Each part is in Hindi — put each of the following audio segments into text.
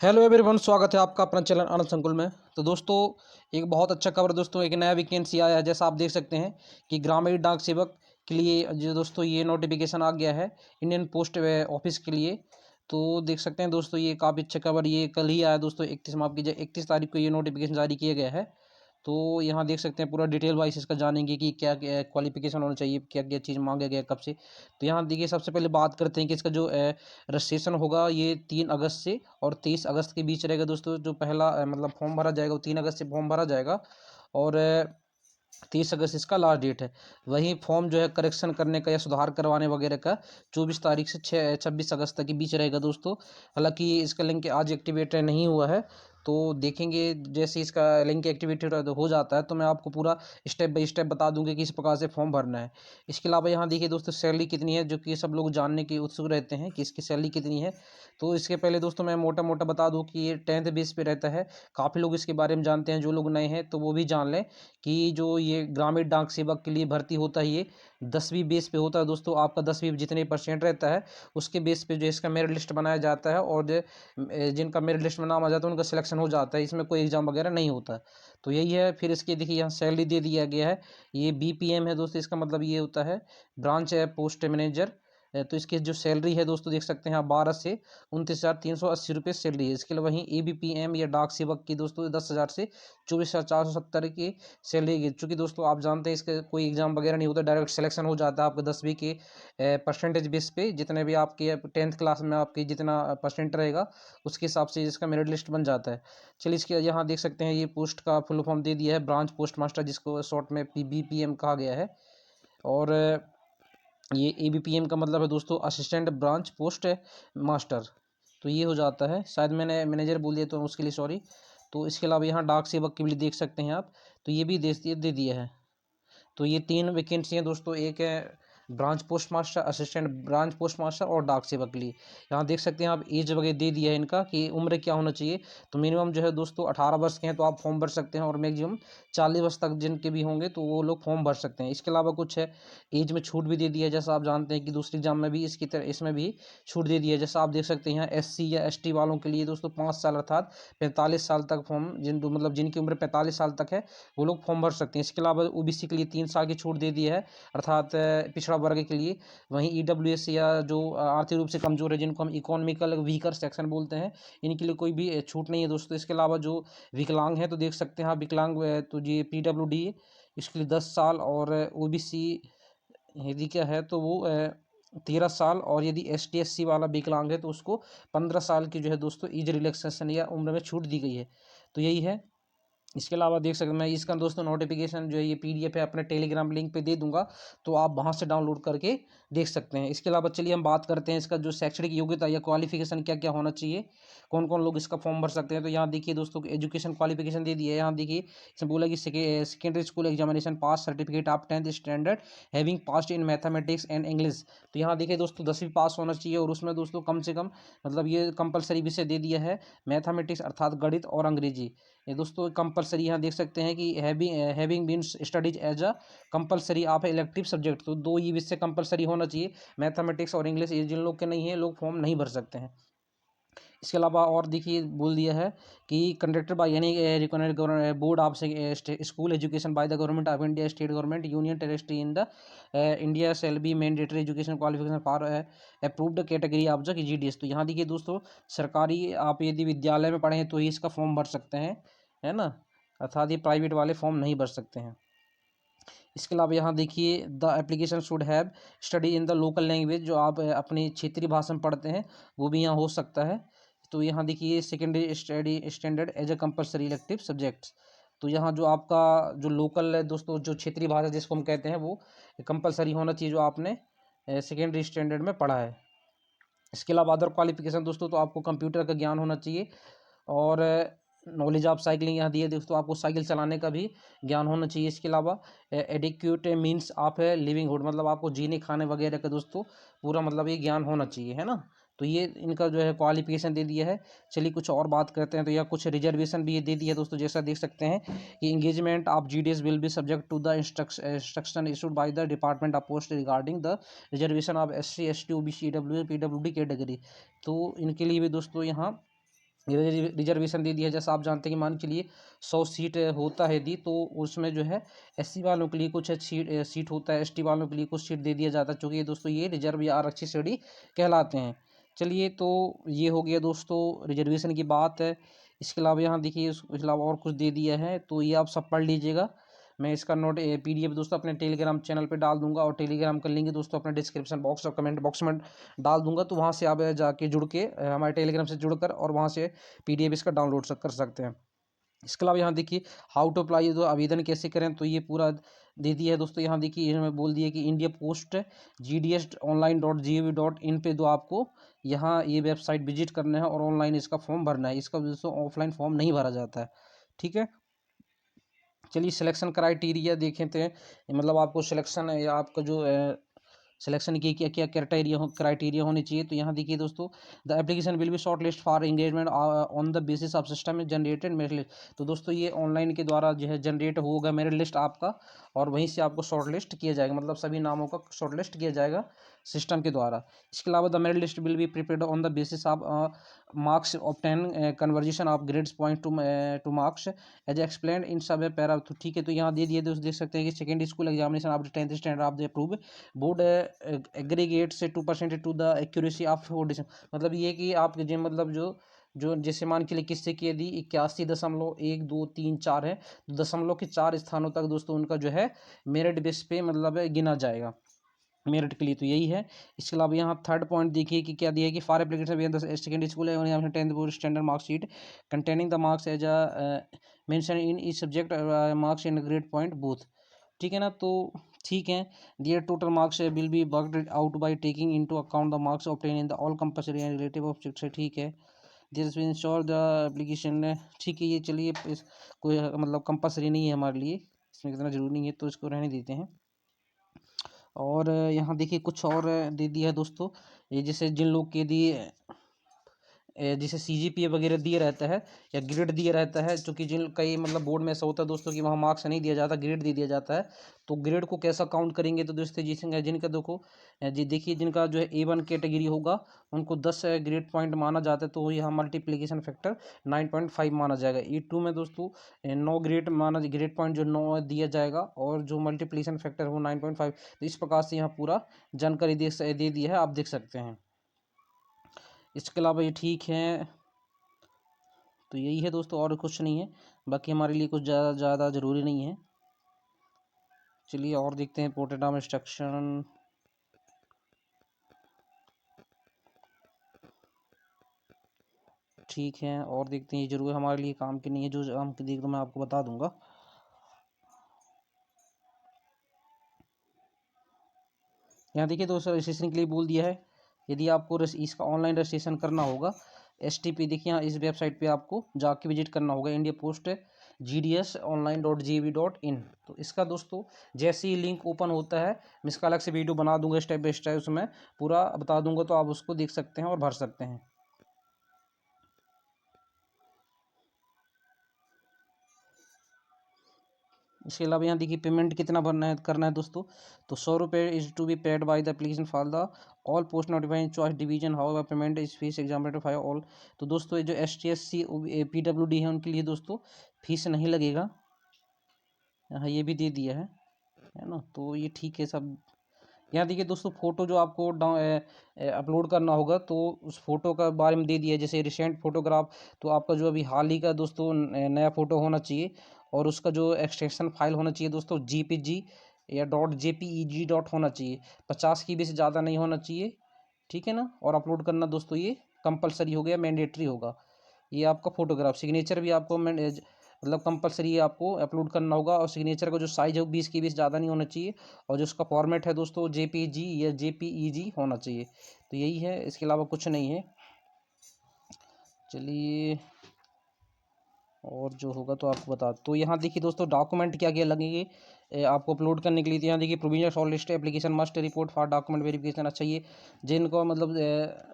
हेलो एवरीवन, स्वागत है आपका अपना चैनल आनंद संकुल में। तो दोस्तों, एक बहुत अच्छा खबर दोस्तों, एक नया वैकेंसी आया है। जैसा आप देख सकते हैं कि ग्रामीण डाक सेवक के लिए जो दोस्तों ये नोटिफिकेशन आ गया है इंडियन पोस्ट ऑफिस के लिए। तो देख सकते हैं दोस्तों, ये काफ़ी अच्छा खबर, ये कल ही आया दोस्तों। 31 तारीख को ये नोटिफिकेशन जारी किया गया है। तो यहाँ देख सकते हैं पूरा डिटेल वाइज इसका जानेंगे कि क्या क्या क्वालिफिकेशन होना चाहिए, क्या क्या चीज़ मांगा गया कब से। तो यहाँ देखिए, सबसे पहले बात करते हैं कि इसका जो रजिस्ट्रेशन होगा ये 3 अगस्त से और 23 अगस्त के बीच रहेगा दोस्तों। जो पहला मतलब फॉर्म भरा जाएगा वो 3 अगस्त से फॉर्म भरा जाएगा और 30 अगस्त इसका लास्ट डेट है। वहीं फॉर्म जो है करेक्शन करने का या सुधार करवाने वगैरह का 24 तारीख से 26 अगस्त तक के बीच रहेगा दोस्तों। हालांकि इसका लिंक आज एक्टिवेट नहीं हुआ है, तो देखेंगे जैसे इसका लिंक एक्टिवेटेड हो जाता है तो मैं आपको पूरा स्टेप बाय स्टेप बता दूंगा कि किस प्रकार से फॉर्म भरना है। इसके अलावा यहाँ देखिए दोस्तों, सैलरी कितनी है, जो कि सब लोग जानने की उत्सुक रहते हैं कि इसकी सैलरी कितनी है। तो इसके पहले दोस्तों मैं मोटा मोटा बता दूं कि ये 10th बेस पे रहता है। काफ़ी लोग इसके बारे में जानते हैं, जो लोग नए हैं तो वो भी जान लें कि जो ये ग्रामीण डाक सेवक के लिए भर्ती होता है ये 10वीं बेस पे होता है दोस्तों। आपका 10वीं जितने परसेंट रहता है उसके बेस पे जो इसका मेरिट लिस्ट बनाया जाता है, और जिनका मेरिट लिस्ट में नाम आ जाता है उनका सिलेक्शन हो जाता है। इसमें कोई एग्जाम वगैरह नहीं होता। तो यही है। फिर इसके देखिए यहाँ सैलरी दे दिया गया है। ये BPM है दोस्तों, इसका मतलब ये होता है ब्रांच है पोस्ट मैनेजर। तो इसकी जो सैलरी है दोस्तों देख सकते हैं आप, 12 से 29,380 रुपये सैलरी है इसके लिए। वहीं ABPM या डाक सेवक की दोस्तों 10,000 से 24,470 की सैलरी है। चूँकि दोस्तों आप जानते हैं इसका कोई एग्जाम वगैरह नहीं होता, डायरेक्ट सिलेक्शन हो जाता है आपका 10वीं के परसेंटेज बेस पे। जितने भी आपके 10th क्लास में आपकी जितना परसेंट रहेगा उसके हिसाब से इसका मेरिट लिस्ट बन जाता है। चलिए, इसके यहाँ देख सकते हैं ये पोस्ट का फुल फॉर्म दे दिया है, ब्रांच पोस्ट मास्टर, जिसको शॉर्ट में BPM कहा गया है। और ये ABPM का मतलब है दोस्तों असिस्टेंट ब्रांच पोस्ट मास्टर। तो ये हो जाता है, शायद मैंने मैनेजर बोल दिया तो उसके लिए सॉरी। तो इसके अलावा यहाँ डाक सेवक के लिए देख सकते हैं आप, तो ये भी दे दिया है। तो ये 3 वैकेंसी हैं दोस्तों, एक है branch post master, assistant branch post master और डाक सेवक के लिए। यहाँ देख सकते हैं आप एज वगैरह दे दिया है इनका कि उम्र क्या होना चाहिए। तो मिनिमम जो है दोस्तों 18 वर्ष के हैं तो आप फॉर्म भर सकते हैं, और मैक्सिमम 40 वर्ष तक जिनके भी होंगे तो वो लोग फॉर्म भर सकते हैं। इसके अलावा कुछ है, एज में छूट भी दे दी है। जैसा आप जानते हैं कि दूसरी एग्जाम में भी इसकी तरह इसमें भी छूट दे दी है। जैसा आप देख सकते हैं यहाँ SC या ST वालों के लिए दोस्तों 5 साल अर्थात 45 साल तक फॉर्म, मतलब जिनकी उम्र 45 साल तक है वो लोग फॉर्म भर सकते हैं। इसके अलावा OBC के लिए 3 साल की छूट दे दी है, अर्थात पिछड़ा वर्ग के लिए। वहीं EWS या जो आर्थिक रूप से कमजोर है, जिनको हम इकोनॉमिकल वीकर सेक्शन बोलते हैं, इनके लिए कोई भी छूट नहीं है दोस्तों। इसके अलावा जो विकलांग है तो देख सकते हैं आप, विकलांग तो ये PWD इसके लिए 10 साल, और OBC यदि क्या है तो वो 13 साल, और यदि ST SC वाला विकलांग है तो उसको 15 साल की जो है दोस्तों एज रिलैक्सेशन या उम्र में छूट दी गई है। तो यही है। इसके अलावा देख सकते हैं, मैं इसका दोस्तों नोटिफिकेशन जो है ये PDF है अपने टेलीग्राम लिंक पे दे दूंगा, तो आप वहां से डाउनलोड करके देख सकते हैं। इसके अलावा चलिए हम बात करते हैं इसका जो शैक्षणिक योग्यता या क्वालिफिकेशन क्या क्या होना चाहिए, कौन कौन लोग इसका फॉर्म भर सकते हैं। तो यहाँ देखिए दोस्तों, एजुकेशन क्वालिफिकेशन दे दी है। यहाँ देखिए इसमें बोला कि secondary school examination pass certificate of 10th standard having passed in mathematics and English. तो यहाँ देखिए दोस्तों 10वीं पास होना चाहिए, और उसमें दोस्तों कम से कम मतलब ये कंपलसरी विषय दे दिया है मैथमेटिक्स अर्थात गणित और अंग्रेजी। ये दोस्तों कंपलसरी यहाँ देख सकते हैं कि having been studies as a compulsory आप इलेक्टिव सब्जेक्ट। तो 2 ये विषय कंपलसरी होना चाहिए, मैथमेटिक्स और इंग्लिश। ये जिन लोग के नहीं है लोग फॉर्म नहीं भर सकते हैं। इसके अलावा और देखिए बोल दिया है कि conducted by any recognised board of school education by the government of India, state government, union territory in the India shall be mandatory education qualification for approved category of the GDS। तो यहाँ देखिए दोस्तों, सरकारी आप यदि विद्यालय में पढ़े हैं तो ही इसका फॉर्म भर सकते हैं, है ना, अर्थात ये प्राइवेट वाले फॉर्म नहीं भर सकते हैं। इसके अलावा यहाँ देखिए the application should have study in the local language, जो आप अपनी क्षेत्रीय भाषा में पढ़ते हैं वो भी यहाँ हो सकता है। तो यहाँ देखिए secondary study standard as a compulsory elective subjects. तो यहाँ जो आपका जो लोकल है दोस्तों, जो क्षेत्रीय भाषा जिसको हम कहते हैं वो कंपलसरी होना चाहिए, जो आपने सेकेंडरी स्टैंडर्ड में पढ़ा है। इसके अलावा अदर क्वालिफिकेशन दोस्तों, तो आपको कंप्यूटर का ज्ञान होना चाहिए, और नॉलेज ऑफ साइकिलिंग यहाँ दिए दोस्तों, आपको साइकिल चलाने का भी ज्ञान होना चाहिए। इसके अलावा एडिक्यूट मीन्स ऑफ लिविंगहुड, मतलब आपको जीने खाने वगैरह का दोस्तों पूरा मतलब ये ज्ञान होना चाहिए, है ना। तो ये इनका जो है क्वालिफिकेशन दे दिया है। चलिए कुछ और बात करते हैं। तो यह कुछ रिजर्वेशन भी ये दे दिया है दोस्तों। जैसा देख सकते हैं कि engagement of GDS will be subject to the instruction issued by the department of post regarding the reservation of SC ST OBC EWS PWD category. तो इनके लिए भी दोस्तों यहाँ रिजर्वेशन दे दिया है। जैसा आप जानते हैं कि मान के लिए 100 सीट होता है दी, तो उसमें जो है एससी वालों के लिए कुछ सीट होता है, एसटी वालों के लिए कुछ सीट दे दिया जाता है, चूँकि ये दोस्तों ये रिजर्व या आरक्षित श्रेणी कहलाते हैं। चलिए, तो ये हो गया दोस्तों रिजर्वेशन की बात है। इसके अलावा यहाँ देखिए, इसके अलावा और कुछ दे दिया है, तो ये आप सब पढ़ लीजिएगा। मैं इसका नोट पीडीएफ दोस्तों अपने टेलीग्राम चैनल पे डाल दूंगा, और टेलीग्राम का लिंक दोस्तों अपने डिस्क्रिप्शन बॉक्स और कमेंट बॉक्स में डाल दूंगा, तो वहाँ से आप जाके जुड़ के हमारे टेलीग्राम से जुड़कर और वहाँ से पीडीएफ इसका डाउनलोड कर सकते हैं। इसके अलावा यहाँ देखिए हाउ टू अप्लाई, तो आवेदन कैसे करें, तो ये पूरा दे दिया है दोस्तों। यहाँ देखिए इन्होंने बोल दिया कि इंडिया पोस्ट GDS online.gov.in पे दो आपको यहाँ ये वेबसाइट विजिट करना है और ऑनलाइन इसका फॉर्म भरना है। इसका दोस्तों ऑफलाइन फॉर्म नहीं भरा जाता है, ठीक है। चलिए, सिलेक्शन क्राइटेरिया देखें तो मतलब आपको सिलेक्शन या आपका जो सिलेक्शन की क्या क्या क्राइटेरिया होनी चाहिए, तो यहाँ देखिए दोस्तों, the application will be short list for engagement on the basis of system generated merit list. तो दोस्तों ये ऑनलाइन के द्वारा जो है जनरेट होगा मेरिट लिस्ट आपका, और वहीं से आपको शॉर्ट लिस्ट किया जाएगा, मतलब सभी नामों का शॉर्ट लिस्ट किया जाएगा सिस्टम के द्वारा। इसके अलावा the merit list will be prepared on the basis of marks obtain conversion of grades point to marks as explain in sub para. तो ठीक है, तो यहाँ दे दिए दोस्त, देख सकते हैं कि second school examination of 10th standard of the approve board aggregate से 2% to the accuracy of audition. मतलब ये कि आप जो मतलब जो जो जैसे मान के लिए किससे किए दी 81.123 है, 0.4 स्थानों तक दोस्तों उनका जो है मेरिट बेस पे मतलब गिना जाएगा मेरिट के लिए, तो यही है। इसके अलावा यहाँ थर्ड पॉइंट देखिए कि क्या दिया है कि फॉर एप्लीकेशन सेकेंडरी स्कूल है 10th standard marksheet containing the marks as mention in each subject marks in grade point both, ठीक है ना। तो ठीक है, their total marks will be worked out by taking into account the marks obtain in the all compulsory and relative objects, ठीक है। This will ensure the application, ठीक है। ये चलिए कोई मतलब कंपल्सरी नहीं है हमारे लिए, इसमें कितना जरूरी नहीं है, तो इसको रहने देते हैं। और यहाँ देखिए कुछ और दे दिया है दोस्तों, ये जैसे जिन लोग के दिए जैसे CGPA वगैरह दिया रहता है या ग्रेड दिया रहता है, क्योंकि जिन कई मतलब बोर्ड में ऐसा होता है दोस्तों कि वहाँ मार्क्स नहीं दिया जाता, ग्रेड दे दिया जाता है। तो ग्रेड को कैसा काउंट करेंगे, तो दोस्तों जिनका देखो जी देखिए, जिनका जो है A1 कैटेगरी होगा उनको 10 ग्रेड पॉइंट माना जाता है, तो यहाँ मल्टीप्लीकेशन फैक्टर 9.5 माना जाएगा। E2 में दोस्तों 9 ग्रेड पॉइंट जो 9 दिया जाएगा, और जो मल्टीप्लीकेशन फैक्टर वो 9.5। तो इस प्रकार से यहाँ पूरा जानकारी दे दी है, आप देख सकते हैं। इसके अलावा ये ठीक है, तो यही है दोस्तों, और कुछ नहीं है, बाकी हमारे लिए कुछ ज़्यादा ज़रूरी नहीं है। चलिए और देखते हैं पोर्टेट ऑफ इंस्ट्रक्शन, ठीक है। और देखते हैं, ये जरूर हमारे लिए काम की नहीं है, जो काम की देख तो मैं आपको बता दूंगा। यहाँ देखिए दोस्तों, रजिस्ट्रेशन के लिए बोल दिया है, यदि आपको इसका ऑनलाइन रजिस्ट्रेशन करना होगा STP, देखिए यहाँ इस वेबसाइट पे आपको जाके विजिट करना होगा, इंडिया पोस्ट GDS online.gov.in। तो इसका दोस्तों जैसे ही लिंक ओपन होता है, मैं इसका अलग से वीडियो बना दूंगा स्टेप बाय स्टेप, उसमें पूरा बता दूंगा, तो आप उसको देख सकते हैं और भर सकते हैं। इसके अलावा यहाँ देखिए पेमेंट कितना भरना है करना है दोस्तों, तो 100 रुपये is to be paid by the application for the all post notified choice division, how payment is fees examinator five all. तो दोस्तों ये जो ST/SC PWD है उनके लिए दोस्तों फीस नहीं लगेगा, यहाँ ये भी दे दिया है ना, तो ये ठीक है सब। यहाँ देखिए दोस्तों, फोटो जो आपको अपलोड करना होगा, तो उस फोटो का बारे में दे दिया है, जैसे रिसेंट फोटोग्राफ, तो आपका जो अभी हाल ही का दोस्तों नया फोटो होना चाहिए, और उसका जो एक्सटेंशन फाइल होना चाहिए दोस्तों JPG या .jpeg होना चाहिए, 50 KB से ज़्यादा नहीं होना चाहिए, ठीक है ना। और अपलोड करना दोस्तों ये कंपलसरी हो गया, मैंडेटरी होगा। ये आपका फोटोग्राफ, सिग्नेचर भी आपको मतलब कंपलसरी आपको अपलोड करना होगा, और सिग्नेचर का जो साइज़ है वो 20 KB से ज़्यादा नहीं होना चाहिए, और जो उसका फॉर्मेट है दोस्तों JPG या JPEG होना चाहिए। तो यही है, इसके अलावा कुछ नहीं है। चलिए और जो होगा तो आपको बता, तो यहाँ देखिए दोस्तों डॉक्यूमेंट क्या क्या लगेंगे आपको अपलोड करने के लिए। तो यहाँ देखिए provisional short list application must report for document verification. अच्छा, ये जिनको मतलब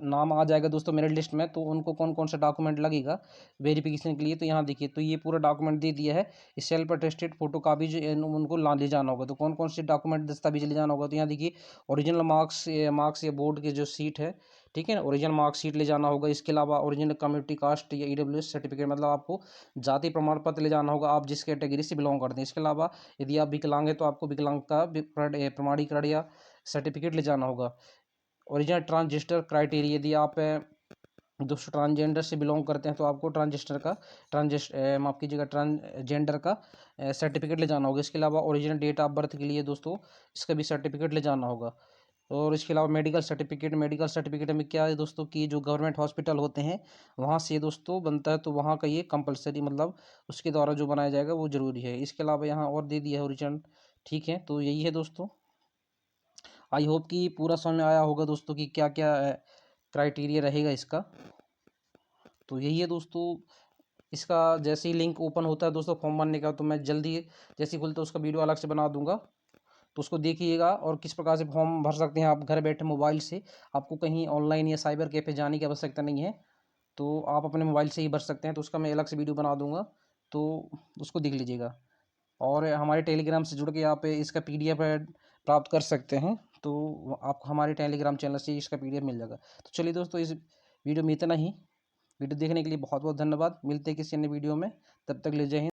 नाम आ जाएगा दोस्तों मेरिट लिस्ट में, तो उनको कौन कौन सा डॉक्यूमेंट लगेगा वेरिफिकेशन के लिए, तो यहाँ देखिए, तो ये पूरा डॉक्यूमेंट दे दिया है। इस सेल्फ अटेस्टेड फोटो कापी उनको ले जाना होगा, तो कौन कौन से डॉक्यूमेंट दस्तावेज ले जाना होगा, तो यहाँ देखिए ओरिजिनल मार्क्स या बोर्ड के जो सीट है, ठीक है ना। ओरिजिनल मार्कशीट ले जाना होगा। इसके अलावा ओरिजिनल कम्युनिटी कास्ट या ईडब्ल्यूएस सर्टिफिकेट, मतलब आपको जाति प्रमाण पत्र ले जाना होगा, आप जिस कैटेगरी से बिलोंग करते हैं। इसके अलावा यदि आप विकलांग हैं तो आपको विकलांग का प्रमाणीकरण या सर्टिफिकेट ले जाना होगा। ओरिजिनल ट्रांसजेंडर क्राइटेरिया, यदि आप दोस्तों ट्रांसजेंडर से बिलोंग करते हैं तो आपको माफ़ कीजिएगा ट्रांसजेंडर का सर्टिफिकेट ले जाना होगा। इसके अलावा ओरिजिनल डेट ऑफ बर्थ के लिए दोस्तों इसका भी सर्टिफिकेट ले जाना होगा। और इसके अलावा मेडिकल सर्टिफिकेट में क्या है दोस्तों कि जो गवर्नमेंट हॉस्पिटल होते हैं वहाँ से दोस्तों बनता है, तो वहाँ का ये कंपलसरी, मतलब उसके द्वारा जो बनाया जाएगा वो ज़रूरी है। इसके अलावा यहाँ और दे दिया है ओरिजिनल। ठीक है, तो यही है दोस्तों। आई होप कि पूरा समझ में आया होगा दोस्तों कि क्या क्या क्राइटेरिया रहेगा इसका। तो यही है दोस्तों। इसका जैसे ही लिंक ओपन होता है दोस्तों फॉर्म भरने का, तो मैं जल्दी जैसे ही खुलता है उसका वीडियो अलग से बना दूंगा, तो उसको देखिएगा। और किस प्रकार से फॉर्म भर सकते हैं आप घर बैठे मोबाइल से, आपको कहीं ऑनलाइन या साइबर कैफे जाने की आवश्यकता नहीं है, तो आप अपने मोबाइल से ही भर सकते हैं। तो उसका मैं अलग से वीडियो बना दूंगा, तो उसको देख लीजिएगा। और हमारे टेलीग्राम से जुड़ के आप इसका PDF प्राप्त कर सकते हैं, तो आपको हमारे टेलीग्राम चैनल से इसका PDF मिल जाएगा। तो चलिए दोस्तों, इस वीडियो में इतना ही। वीडियो देखने के लिए बहुत बहुत धन्यवाद। मिलते हैं किसी अन्य वीडियो में, तब तक ले जय हिंद।